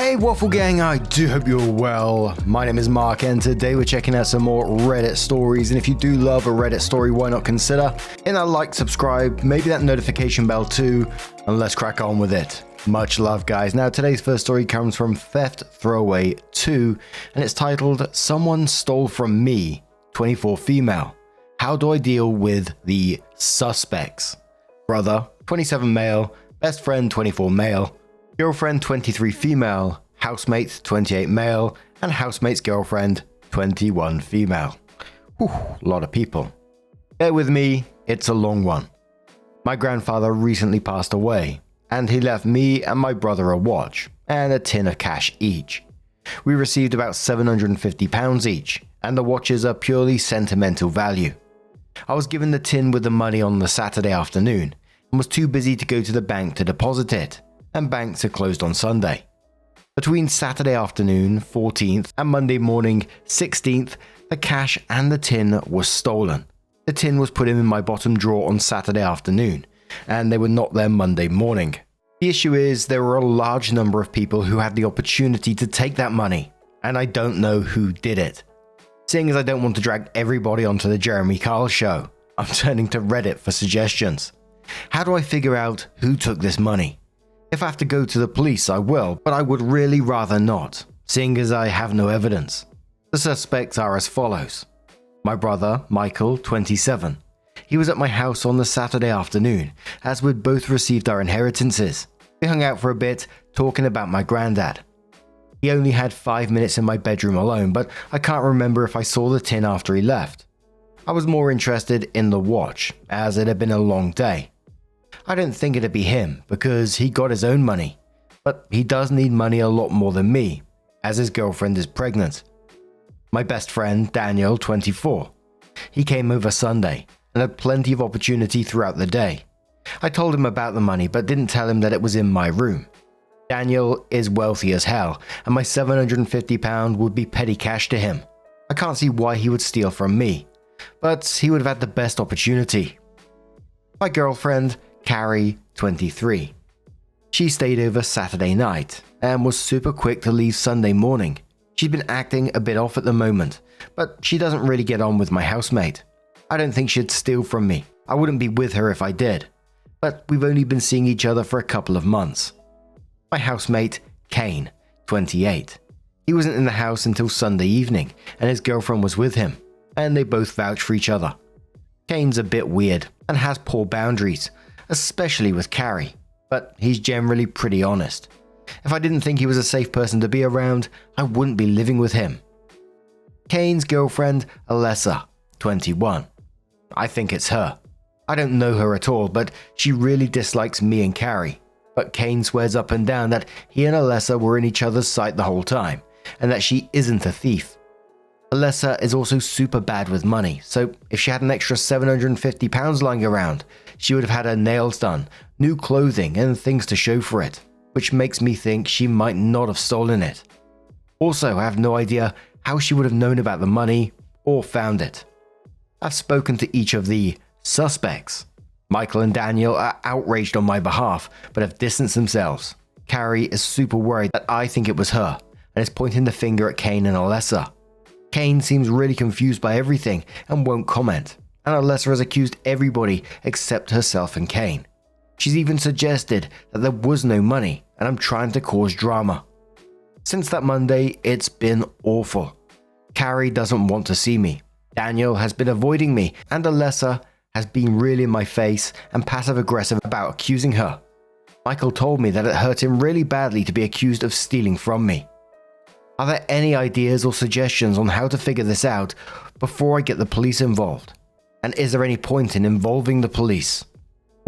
Hey Waffle Gang, I do hope you're well. My name is Mark and today we're checking out some more Reddit stories, and if you do love a Reddit story, why not consider hitting that like, subscribe, maybe that notification bell too, and let's crack on with it. Much love guys. Now today's first story comes from Theft Throwaway 2 and it's titled Someone Stole From Me, 24 Female. How do I deal with the suspects? Brother, 27 male, best friend 24 male, girlfriend 23 female, housemate 28 male, and housemate's girlfriend 21 female. Whew, a lot of people. Bear with me, it's a long one. My grandfather recently passed away, and he left me and my brother a watch and a tin of cash each. We received about £750 each, and the watches are purely sentimental value. I was given the tin with the money on the Saturday afternoon and was too busy to go to the bank to deposit it, and banks are closed on Sunday. Between Saturday afternoon, 14th, and Monday morning, 16th, the cash and the tin was stolen. The tin was put in my bottom drawer on Saturday afternoon, and they were not there Monday morning. The issue is there were a large number of people who had the opportunity to take that money, and I don't know who did it. Seeing as I don't want to drag everybody onto the Jeremy Kyle show, I'm turning to Reddit for suggestions. How do I figure out who took this money? If I have to go to the police, I will, but I would really rather not, seeing as I have no evidence. The suspects are as follows. My brother, Michael, 27. He was at my house on the Saturday afternoon, as we'd both received our inheritances. We hung out for a bit, talking about my granddad. He only had 5 minutes in my bedroom alone, but I can't remember if I saw the tin after he left. I was more interested in the watch, as it had been a long day. I don't think it'd be him, because he got his own money, but he does need money a lot more than me, as his girlfriend is pregnant. My best friend, Daniel, 24. He came over Sunday, and had plenty of opportunity throughout the day. I told him about the money, but didn't tell him that it was in my room. Daniel is wealthy as hell, and my £750 would be petty cash to him. I can't see why he would steal from me, but he would have had the best opportunity. My girlfriend, Carrie, 23. She stayed over Saturday night, and was super quick to leave Sunday morning. She's been acting a bit off at the moment, but she doesn't really get on with my housemate. I don't think she'd steal from me. I wouldn't be with her if I did, but we've only been seeing each other for a couple of months. My housemate, Kane, 28. He wasn't in the house until Sunday evening, and his girlfriend was with him, and they both vouch for each other. Kane's a bit weird, and has poor boundaries, especially with Carrie, but he's generally pretty honest. If I didn't think he was a safe person to be around, I wouldn't be living with him. Kane's girlfriend, Alessa, 21. I think it's her. I don't know her at all, but she really dislikes me and Carrie. But Kane swears up and down that he and Alessa were in each other's sight the whole time, and that she isn't a thief. Alessa is also super bad with money, so if she had an extra £750 lying around, she would have had her nails done, new clothing, and things to show for it, which makes me think she might not have stolen it. Also, I have no idea how she would have known about the money or found it. I've spoken to each of the suspects. Michael and Daniel are outraged on my behalf, but have distanced themselves. Carrie is super worried that I think it was her, and is pointing the finger at Kane and Alessa. Kane seems really confused by everything and won't comment, and Alessa has accused everybody except herself and Kane. She's even suggested that there was no money, and I'm trying to cause drama. Since that Monday, it's been awful. Carrie doesn't want to see me. Daniel has been avoiding me, and Alessa has been really in my face and passive-aggressive about accusing her. Michael told me that it hurt him really badly to be accused of stealing from me. Are there any ideas or suggestions on how to figure this out before I get the police involved? And is there any point in involving the police?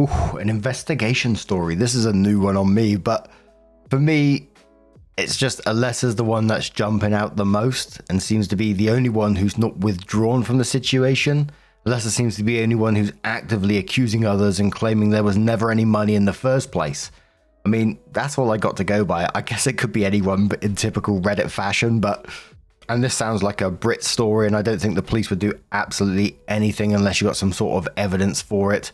Ooh, an investigation story. This is a new one on me, but for me, it's just Alessa's the one that's jumping out the most and seems to be the only one who's not withdrawn from the situation. Alessa seems to be the only one who's actively accusing others and claiming there was never any money in the first place. I mean, that's all I got to go by. I guess it could be anyone in typical Reddit fashion, and this sounds like a Brit story, and I don't think the police would do absolutely anything unless you got some sort of evidence for it.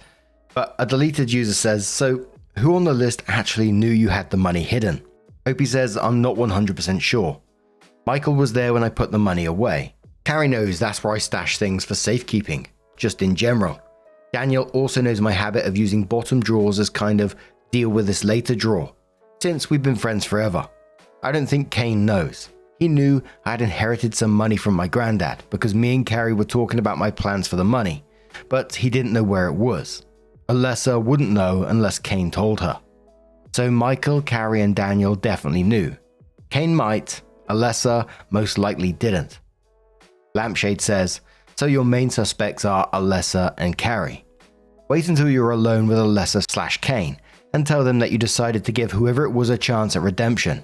But a deleted user says, so who on the list actually knew you had the money hidden? Opie says, I'm not 100% sure. Michael was there when I put the money away. Carrie knows that's where I stash things for safekeeping, just in general. Daniel also knows my habit of using bottom drawers as kind of deal with this later drawer, since we've been friends forever. I don't think Kane knows. He knew I had inherited some money from my granddad because me and Carrie were talking about my plans for the money, but he didn't know where it was. Alessa wouldn't know unless Kane told her. So Michael, Carrie and Daniel definitely knew. Kane might, Alessa most likely didn't. Lampshade says, so your main suspects are Alessa and Carrie. Wait until you're alone with Alessa/Kane and tell them that you decided to give whoever it was a chance at redemption.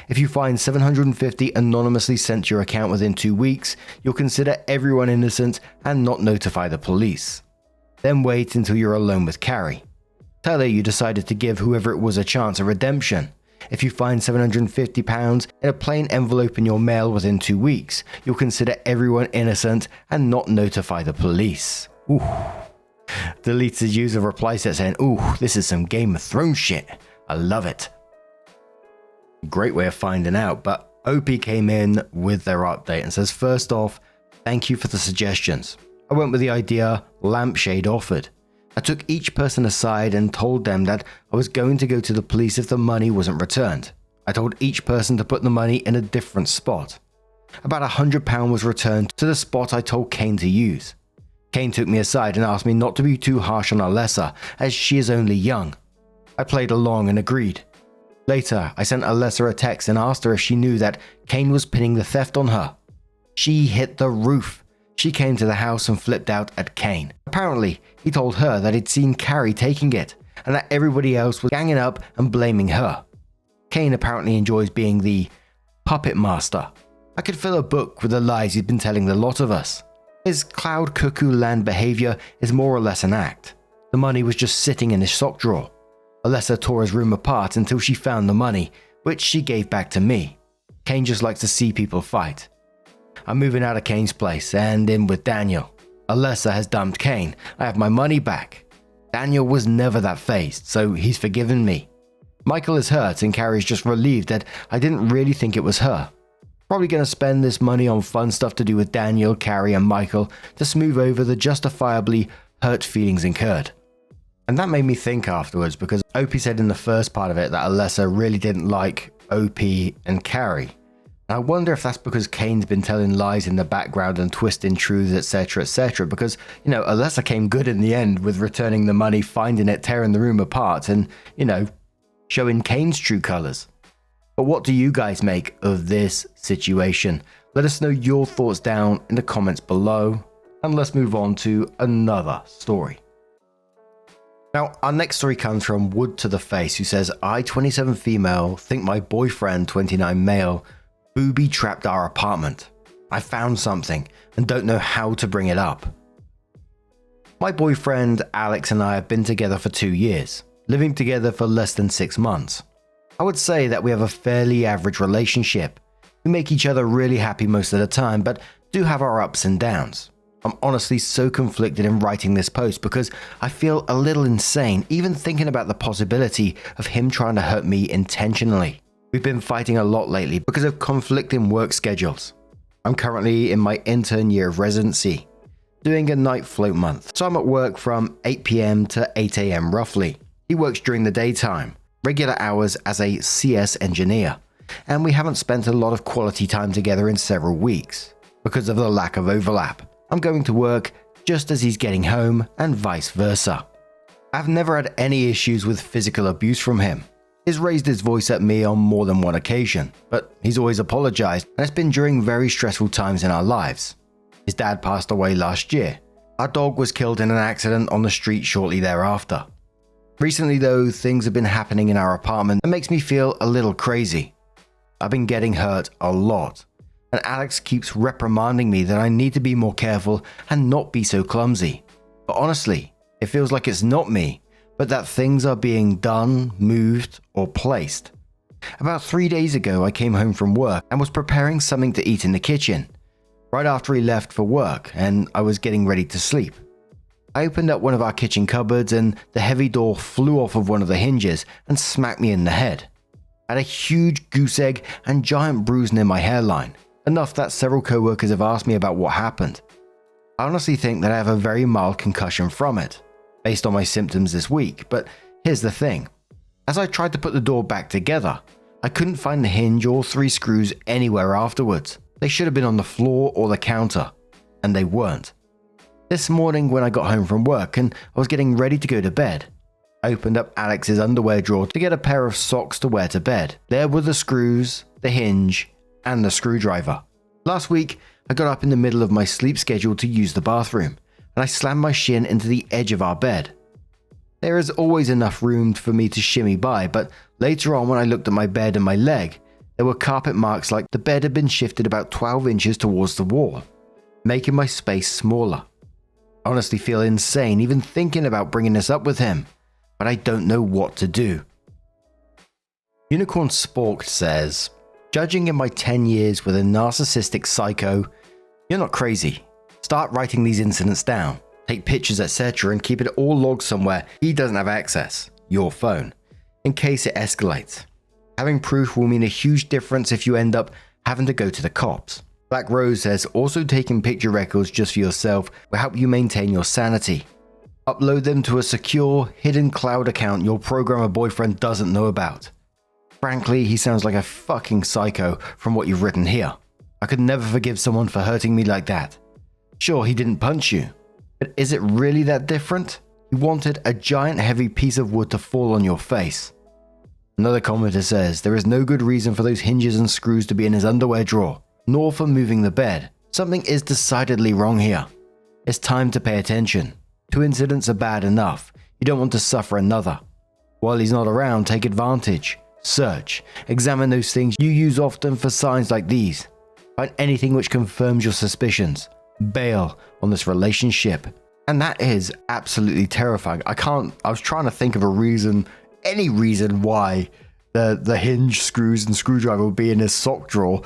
If you find 750 anonymously sent to your account within 2 weeks, you'll consider everyone innocent and not notify the police. Then wait until you're alone with Carrie. Tell her you decided to give whoever it was a chance at redemption. If you find £750 in a plain envelope in your mail within 2 weeks, you'll consider everyone innocent and not notify the police. Ooh. Deletes his use of reply set saying, ooh, this is some Game of Thrones shit. I love it. Great way of finding out, but OP came in with their update and says, first off, thank you for the suggestions. I went with the idea Lampshade offered. I took each person aside and told them that I was going to go to the police if the money wasn't returned. I told each person to put the money in a different spot. About £100 was returned to the spot I told Kane to use. Kane took me aside and asked me not to be too harsh on Alessa as she is only young. I played along and agreed. Later, I sent Alessa a text and asked her if she knew that Kane was pinning the theft on her. She hit the roof. She came to the house and flipped out at Kane. Apparently, he told her that he'd seen Carrie taking it and that everybody else was ganging up and blaming her. Kane apparently enjoys being the puppet master. I could fill a book with the lies he's been telling the lot of us. His cloud cuckoo land behavior is more or less an act. The money was just sitting in his sock drawer. Alessa tore his room apart until she found the money, which she gave back to me. Kane just likes to see people fight. I'm moving out of Kane's place and in with Daniel. Alessa has dumped Kane. I have my money back. Daniel was never that fazed, so he's forgiven me. Michael is hurt and Carrie's just relieved that I didn't really think it was her. Probably going to spend this money on fun stuff to do with Daniel, Carrie and Michael to smooth over the justifiably hurt feelings incurred. And that made me think afterwards because Opie said in the first part of it that Alessa really didn't like Opie and Carrie. And I wonder if that's because Kane's been telling lies in the background and twisting truths, etc, because, Alessa came good in the end with returning the money, finding it, tearing the room apart and, showing Kane's true colors. But what do you guys make of this situation? Let us know your thoughts down in the comments below, and let's move on to another story. Now, our next story comes from Wood to the Face, who says, I, 27 female, think my boyfriend, 29 male, booby-trapped our apartment. I found something and don't know how to bring it up. My boyfriend, Alex, and I have been together for 2 years, living together for less than 6 months. I would say that we have a fairly average relationship. We make each other really happy most of the time, but do have our ups and downs. I'm honestly so conflicted in writing this post because I feel a little insane even thinking about the possibility of him trying to hurt me intentionally. We've been fighting a lot lately because of conflicting work schedules. I'm currently in my intern year of residency, doing a night float month, so I'm at work from 8 PM to 8 AM roughly. He works during the daytime, regular hours as a CS engineer, and we haven't spent a lot of quality time together in several weeks because of the lack of overlap. I'm going to work just as he's getting home and vice versa. I've never had any issues with physical abuse from him. He's raised his voice at me on more than one occasion, but he's always apologized, and it's been during very stressful times in our lives. His dad passed away last year. Our dog was killed in an accident on the street shortly thereafter. Recently though, things have been happening in our apartment that makes me feel a little crazy. I've been getting hurt a lot, and Alex keeps reprimanding me that I need to be more careful and not be so clumsy. But honestly, it feels like it's not me, but that things are being done, moved, or placed. About 3 days ago, I came home from work and was preparing something to eat in the kitchen, right after he left for work and I was getting ready to sleep. I opened up one of our kitchen cupboards and the heavy door flew off of one of the hinges and smacked me in the head. I had a huge goose egg and giant bruise near my hairline, enough that several co-workers have asked me about what happened. I honestly think that I have a very mild concussion from it, based on my symptoms this week, but here's the thing. As I tried to put the door back together, I couldn't find the hinge or 3 screws anywhere afterwards. They should have been on the floor or the counter, and they weren't. This morning when I got home from work and I was getting ready to go to bed, I opened up Alex's underwear drawer to get a pair of socks to wear to bed. There were the screws, the hinge, and the screwdriver. Last week, I got up in the middle of my sleep schedule to use the bathroom, and I slammed my shin into the edge of our bed. There is always enough room for me to shimmy by, but later on when I looked at my bed and my leg, there were carpet marks like the bed had been shifted about 12 inches towards the wall, making my space smaller. I honestly feel insane even thinking about bringing this up with him, but I don't know what to do. Unicorn Sporked says, judging in my 10 years with a narcissistic psycho, you're not crazy. Start writing these incidents down, take pictures etc. and keep it all logged somewhere he doesn't have access, your phone, in case it escalates. Having proof will mean a huge difference if you end up having to go to the cops. Black Rose says, also taking picture records just for yourself will help you maintain your sanity. Upload them to a secure, hidden cloud account your programmer boyfriend doesn't know about. Frankly, he sounds like a fucking psycho from what you've written here. I could never forgive someone for hurting me like that. Sure, he didn't punch you, but is it really that different? He wanted a giant heavy piece of wood to fall on your face. Another commenter says, there is no good reason for those hinges and screws to be in his underwear drawer, nor for moving the bed. Something is decidedly wrong here. It's time to pay attention. 2 incidents are bad enough. You don't want to suffer another. While he's not around, take advantage. Search. Examine those things you use often for signs like these. Find anything which confirms your suspicions. Bail on this relationship. And that is absolutely terrifying. I was trying to think of a reason, any reason why the hinge screws and screwdriver would be in his sock drawer,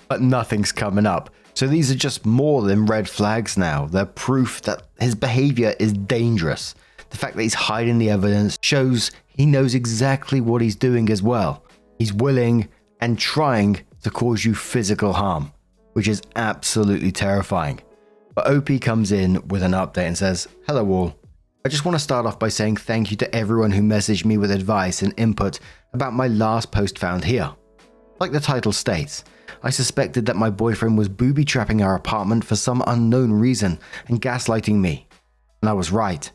but nothing's coming up. So these are just more than red flags now. They're proof that his behavior is dangerous. The fact that he's hiding the evidence shows he knows exactly what he's doing as well. He's willing and trying to cause you physical harm, which is absolutely terrifying. But OP comes in with an update and says, hello all. I just want to start off by saying thank you to everyone who messaged me with advice and input about my last post found here. Like the title states, I suspected that my boyfriend was booby-trapping our apartment for some unknown reason and gaslighting me. And I was right.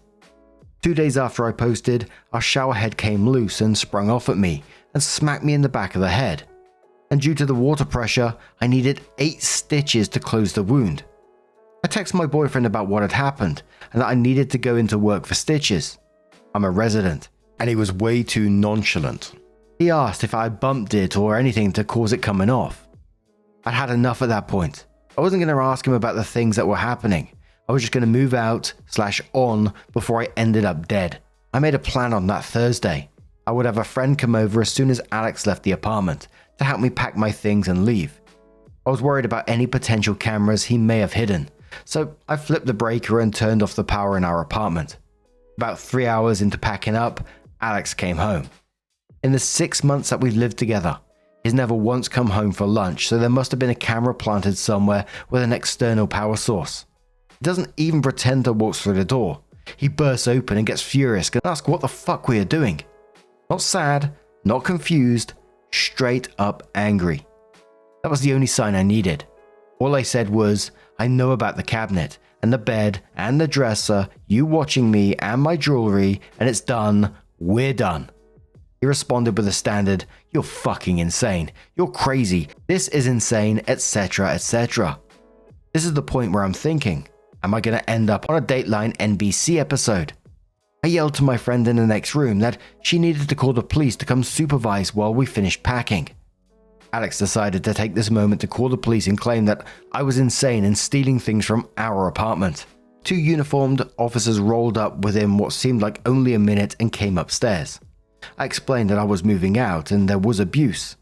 2 days after I posted, our shower head came loose and sprung off at me and smacked me in the back of the head. And due to the water pressure, I needed 8 stitches to close the wound. I texted my boyfriend about what had happened and that I needed to go into work for stitches. I'm a resident, and he was way too nonchalant. He asked if I had bumped it or anything to cause it coming off. I'd had enough at that point. I wasn't going to ask him about the things that were happening. I was just going to move out/on before I ended up dead. I made a plan on that Thursday. I would have a friend come over as soon as Alex left the apartment to help me pack my things and leave. I was worried about any potential cameras he may have hidden, so I flipped the breaker and turned off the power in our apartment. About 3 hours into packing up, Alex came home. In the 6 months that we've lived together, he's never once come home for lunch, so there must have been a camera planted somewhere with an external power source. He doesn't even pretend to walk through the door. He bursts open and gets furious and asks what the fuck we are doing. Not sad, not confused, straight up angry. That was the only sign I needed. All I said was, I know about the cabinet and the bed and the dresser, you watching me and my jewelry, and it's done, we're done. He responded with a standard, you're fucking insane, you're crazy, this is insane, etc, etc. This is the point where I'm thinking, am I going to end up on a Dateline NBC episode? I yelled to my friend in the next room that she needed to call the police to come supervise while we finished packing. Alex decided to take this moment to call the police and claim that I was insane and stealing things from our apartment. 2 uniformed officers rolled up within what seemed like only a minute and came upstairs. I explained that I was moving out and there was abuse.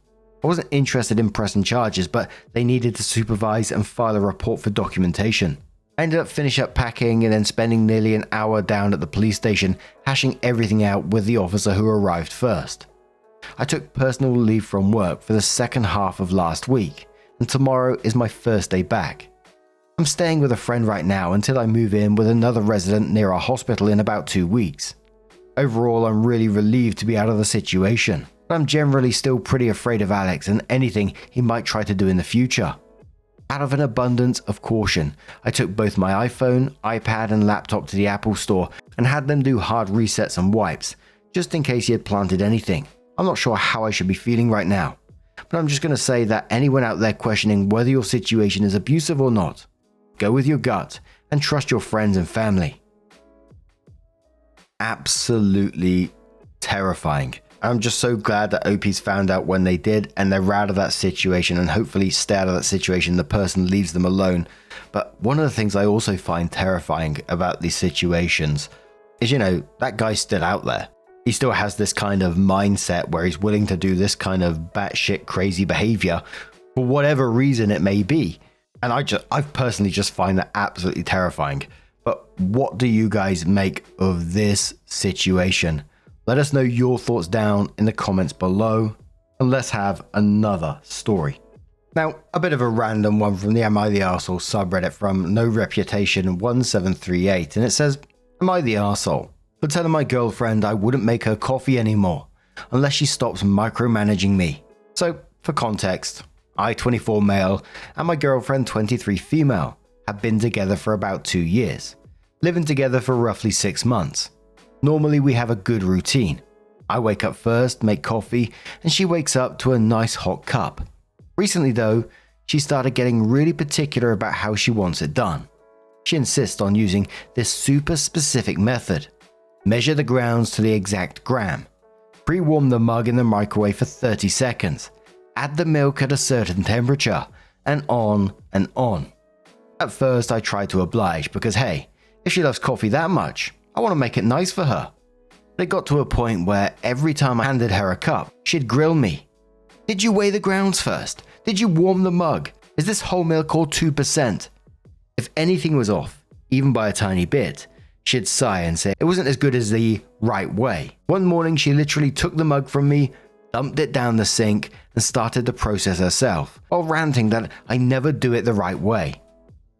I wasn't interested in pressing charges, but they needed to supervise and file a report for documentation. I ended up finishing up packing and then spending nearly an hour down at the police station hashing everything out with the officer who arrived first. I took personal leave from work for the second half of last week, and tomorrow is my first day back. I'm staying with a friend right now until I move in with another resident near our hospital in about 2 weeks. Overall, I'm really relieved to be out of the situation, but I'm generally still pretty afraid of Alex and anything he might try to do in the future. Out of an abundance of caution, I took both my iPhone, iPad and laptop to the Apple store and had them do hard resets and wipes, just in case he had planted anything. I'm not sure how I should be feeling right now, but I'm just going to say that anyone out there questioning whether your situation is abusive or not, go with your gut and trust your friends and family. Absolutely terrifying. I'm just so glad that OP's found out when they did and they're out of that situation, and hopefully stay out of that situation, the person leaves them alone. But one of the things I also find terrifying about these situations is, that guy's still out there. He still has this kind of mindset where he's willing to do this kind of batshit crazy behavior for whatever reason it may be. And I personally just find that absolutely terrifying. But what do you guys make of this situation? Let us know your thoughts down in the comments below, and let's have another story. Now, a bit of a random one from the Am I the Arsehole subreddit from No Reputation 1738, and it says, Am I the arsehole for telling my girlfriend I wouldn't make her coffee anymore unless she stops micromanaging me? So, for context, I, 24 male, and my girlfriend, 23 female, have been together for about 2 years, living together for roughly 6 months. Normally we have a good routine. I wake up first, make coffee, and she wakes up to a nice hot cup. Recently though, she started getting really particular about how she wants it done. She insists on using this super specific method. Measure the grounds to the exact gram. Pre-warm the mug in the microwave for 30 seconds. Add the milk at a certain temperature, and on and on. At first I tried to oblige because hey, if she loves coffee that much, I want to make it nice for her. But it got to a point where every time I handed her a cup, she'd grill me. Did you weigh the grounds first? Did you warm the mug? Is this whole milk or 2%? If anything was off, even by a tiny bit, she'd sigh and say it wasn't as good as the right way. One morning she literally took the mug from me, dumped it down the sink, and started the process herself, while ranting that I never do it the right way.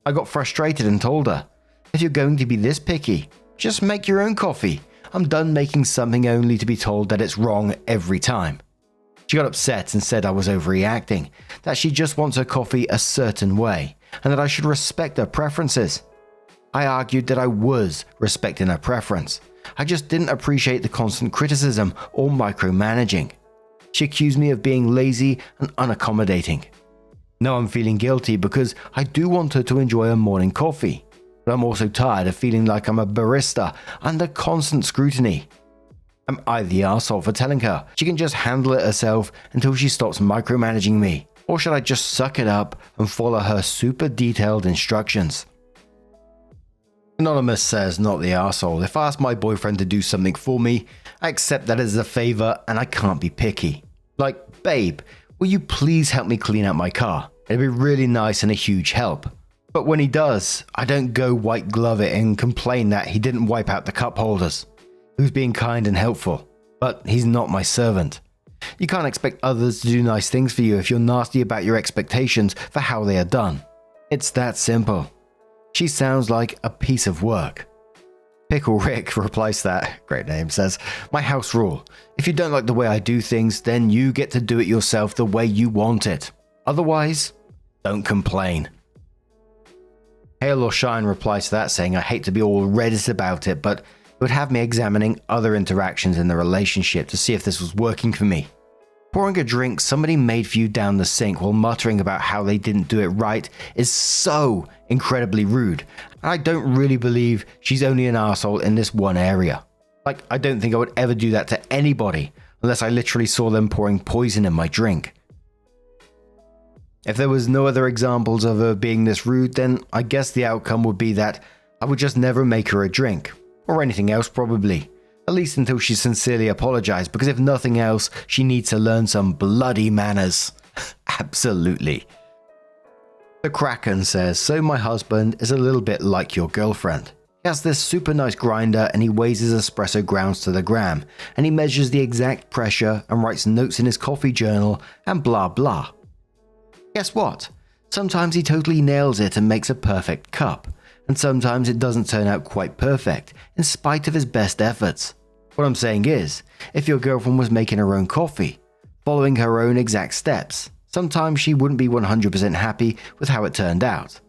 I got frustrated and told her, if you're going to be this picky, just make your own coffee. I'm done making something only to be told that it's wrong every time. She got upset and said I was overreacting, that she just wants her coffee a certain way, and that I should respect her preferences. I argued that I was respecting her preference. I just didn't appreciate the constant criticism or micromanaging. She accused me of being lazy and unaccommodating. Now I'm feeling guilty because I do want her to enjoy her morning coffee. But I'm also tired of feeling like I'm a barista under constant scrutiny. Am I the arsehole for telling her she can just handle it herself until she stops micromanaging me? Or should I just suck it up and follow her super detailed instructions? Anonymous says, not the arsehole. If I ask my boyfriend to do something for me, I accept that as a favor and I can't be picky. Like, babe, will you please help me clean out my car? It'd be really nice and a huge help. But when he does, I don't go white glove it and complain that he didn't wipe out the cup holders. He was being kind and helpful, but he's not my servant. You can't expect others to do nice things for you if you're nasty about your expectations for how they are done. It's that simple. She sounds like a piece of work. Pickle Rick replies to that, great name, says, my house rule. If you don't like the way I do things, then you get to do it yourself the way you want it. Otherwise, don't complain. Hail or Shine replies to that saying, I hate to be all Reddit about it, but it would have me examining other interactions in the relationship to see if this was working for me. Pouring a drink somebody made for you down the sink while muttering about how they didn't do it right is so incredibly rude, and I don't really believe she's only an arsehole in this one area. Like, I don't think I would ever do that to anybody unless I literally saw them pouring poison in my drink. If there was no other examples of her being this rude, then I guess the outcome would be that I would just never make her a drink, or anything else probably, at least until she sincerely apologized, because if nothing else, she needs to learn some bloody manners. Absolutely. The Kraken says, so my husband is a little bit like your girlfriend. He has this super nice grinder and he weighs his espresso grounds to the gram, and he measures the exact pressure and writes notes in his coffee journal and blah blah. Guess what? Sometimes he totally nails it and makes a perfect cup, and sometimes it doesn't turn out quite perfect in spite of his best efforts. What I'm saying is, if your girlfriend was making her own coffee, following her own exact steps, sometimes she wouldn't be 100% happy with how it turned out,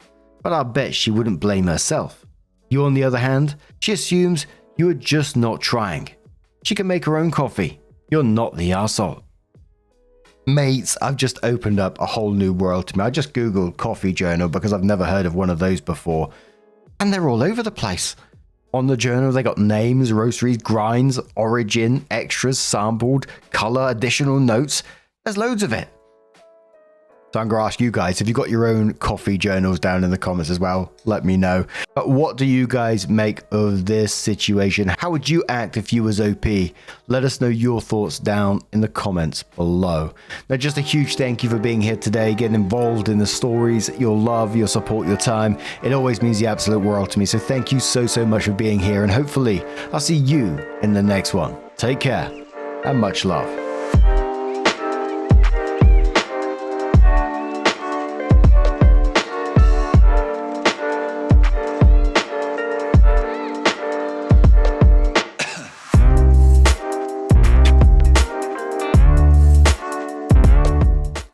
but I'll bet she wouldn't blame herself. You, on the other hand, she assumes you are just not trying. She can make her own coffee. You're not the arsehole. Mates, I've just opened up a whole new world to me. I just googled coffee journal because I've never heard of one of those before, and they're all over the place. On the journal, they got names, roasteries, grinds, origin, extras, sampled, color, additional notes. There's loads of it. So I'm going to ask you guys, if you've got your own coffee journals down in the comments as well, let me know. But what do you guys make of this situation? How would you act if you was OP? Let us know your thoughts down in the comments below. Now, just a huge thank you for being here today, getting involved in the stories, your love, your support, your time. It always means the absolute world to me. So thank you so much for being here, and hopefully I'll see you in the next one. Take care and much love.